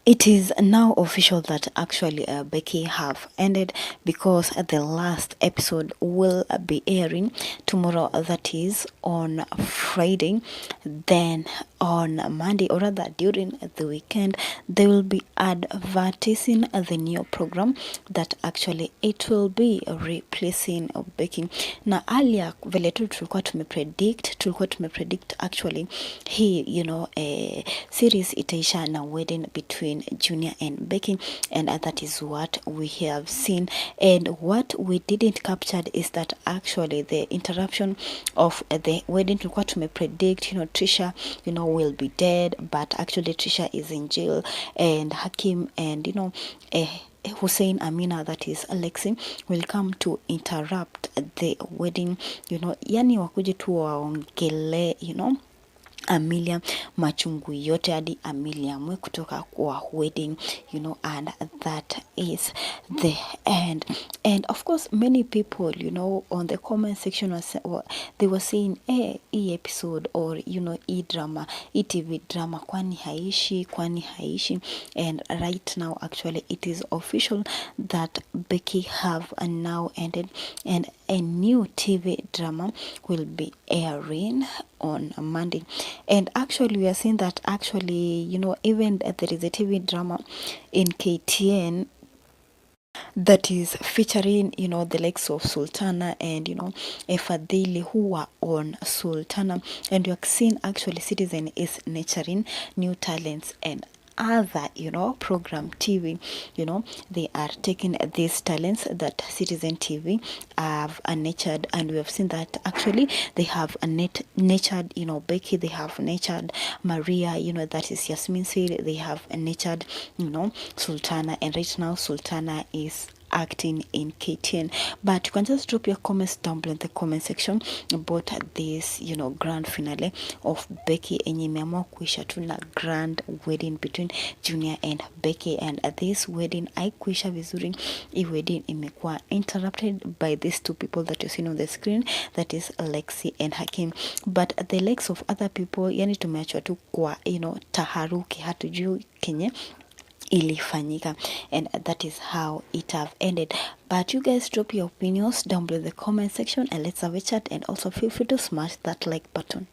It is now official that actually Becky have ended, because the last episode will be airing tomorrow, that is on Friday. Then on Monday, or rather during the weekend, they will be advertising the new program that actually it will be replacing Becky. Na earlier vile tu tulikuwa tumepredict actually hii series itaisha na wedding between Junior and Becky, and that is what we have seen. And what we didn't capture is that actually the interruption of the wedding tulikuwa tumepredict, Trisha will be dead, but actually Trisha is in jail, and Hakim and Hussein, Amina, that is Alexi, will come to interrupt the wedding, yani wakuje tu waongele, Amelia machungu yote hadi Amelia mwe kutoka kwa wedding, and that is the end. And of course many people, on the comment section they were saying hii episode, or hii drama, hii TV drama kwani haishi. And right now actually it is official that Becky have now ended, and a new TV drama will be airing on Monday. And actually we are seeing that actually even there is a TV drama in KTN that is featuring the likes of Sultana and Efadhili, who are on Sultana, and you are seeing actually Citizen is nurturing new talents, and other program TV, they are taking these talents that Citizen TV have nurtured, and we have seen that actually they have nurtured Becky, they have nurtured Maria, that is Yasmin said, they have nurtured Sultana, and right now Sultana is acting in KTN. But you can just drop your comments down below in the comment section about this grand finale of Becky enye imeamua kuisha tu na grand wedding between Junior and Becky. And this wedding haikuisha vizuri. Hii wedding imekuwa interrupted by these two people that you see on the screen, that is Lexi and Hakim. But the likes of other people, yani tumeachwa tu kwa taharuki, hatujui kenye ilifanyika, and that is how it have ended. But you guys drop your opinions down below in the comment section, and let's have a chat, and also feel free to smash that like button.